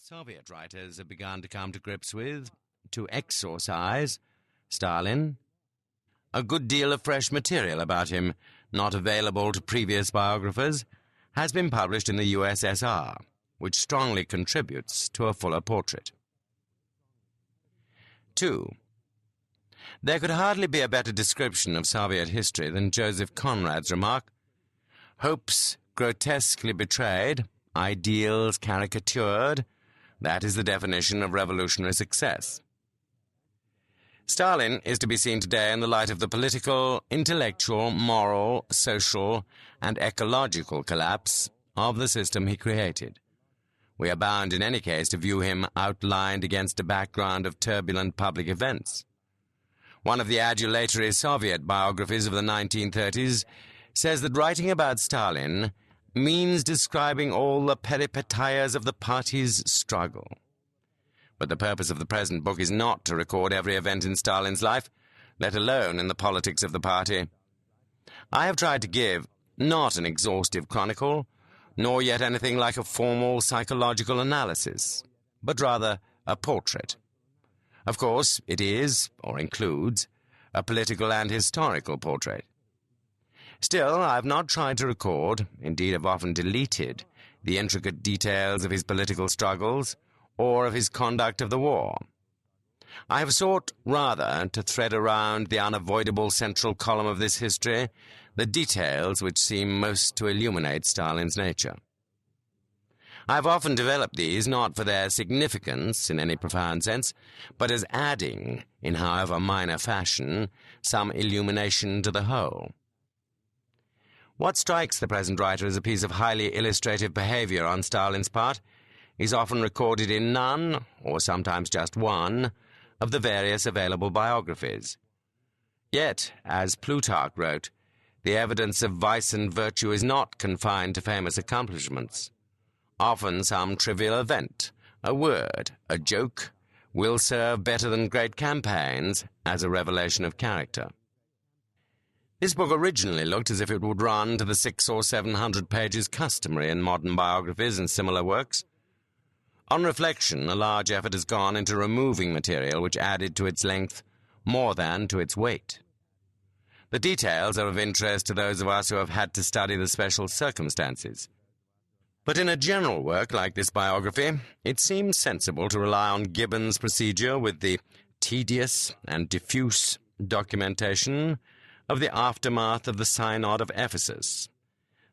Soviet writers have begun to come to grips with, to exorcise, Stalin. A good deal of fresh material about him, not available to previous biographers, has been published in the USSR, which strongly contributes to a fuller portrait. 2. There could hardly be a better description of Soviet history than Joseph Conrad's remark, "Hopes grotesquely betrayed, ideals caricatured, that is the definition of revolutionary success." Stalin is to be seen today in the light of the political, intellectual, moral, social, and ecological collapse of the system he created. We are bound in any case to view him outlined against a background of turbulent public events. One of the adulatory Soviet biographies of the 1930s says that writing about Stalin means describing all the peripeteias of the party's struggle. But the purpose of the present book is not to record every event in Stalin's life, let alone in the politics of the party. I have tried to give not an exhaustive chronicle, nor yet anything like a formal psychological analysis, but rather a portrait. Of course, it is, or includes, a political and historical portrait. Still, I have not tried to record, indeed have often deleted, the intricate details of his political struggles or of his conduct of the war. I have sought, rather, to thread around the unavoidable central column of this history the details which seem most to illuminate Stalin's nature. I have often developed these not for their significance in any profound sense, but as adding, in however minor fashion, some illumination to the whole. What strikes the present writer as a piece of highly illustrative behavior on Stalin's part is often recorded in none, or sometimes just one, of the various available biographies. Yet, as Plutarch wrote, the evidence of vice and virtue is not confined to famous accomplishments. Often some trivial event, a word, a joke, will serve better than great campaigns as a revelation of character. This book originally looked as if it would run to the 600 or 700 pages customary in modern biographies and similar works. On reflection, a large effort has gone into removing material which added to its length more than to its weight. The details are of interest to those of us who have had to study the special circumstances. But in a general work like this biography, it seems sensible to rely on Gibbon's procedure with the tedious and diffuse documentation of the aftermath of the Synod of Ephesus.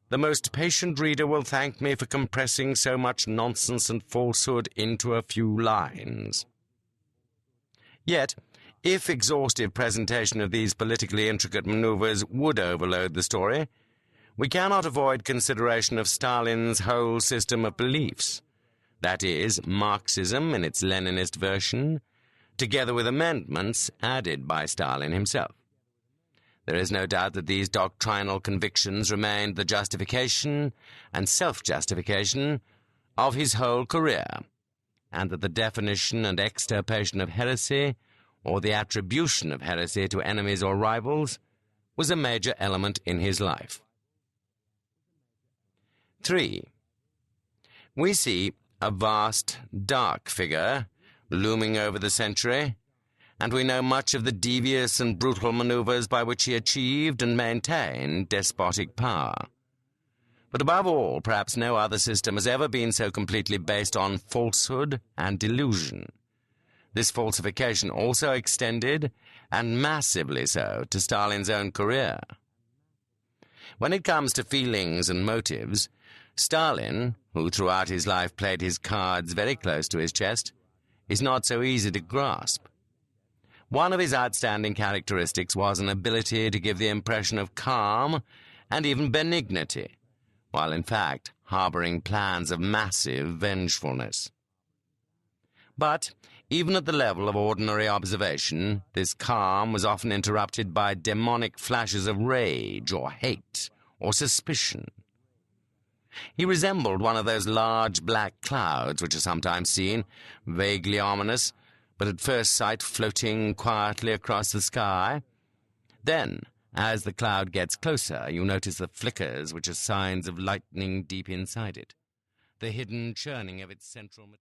The most patient reader will thank me for compressing so much nonsense and falsehood into a few lines. Yet, if exhaustive presentation of these politically intricate maneuvers would overload the story, we cannot avoid consideration of Stalin's whole system of beliefs, that is, Marxism in its Leninist version, together with amendments added by Stalin himself. There is no doubt that these doctrinal convictions remained the justification and self-justification of his whole career, and that the definition and extirpation of heresy, or the attribution of heresy to enemies or rivals, was a major element in his life. 3. We see a vast, dark figure looming over the century, and we know much of the devious and brutal maneuvers by which he achieved and maintained despotic power. But above all, perhaps no other system has ever been so completely based on falsehood and delusion. This falsification also extended, and massively so, to Stalin's own career. When it comes to feelings and motives, Stalin, who throughout his life played his cards very close to his chest, is not so easy to grasp. One of his outstanding characteristics was an ability to give the impression of calm and even benignity, while in fact harboring plans of massive vengefulness. But even at the level of ordinary observation, this calm was often interrupted by demonic flashes of rage or hate or suspicion. He resembled one of those large black clouds which are sometimes seen, vaguely ominous, but at first sight floating quietly across the sky. Then, as the cloud gets closer, you notice the flickers which are signs of lightning deep inside it, the hidden churning of its central material.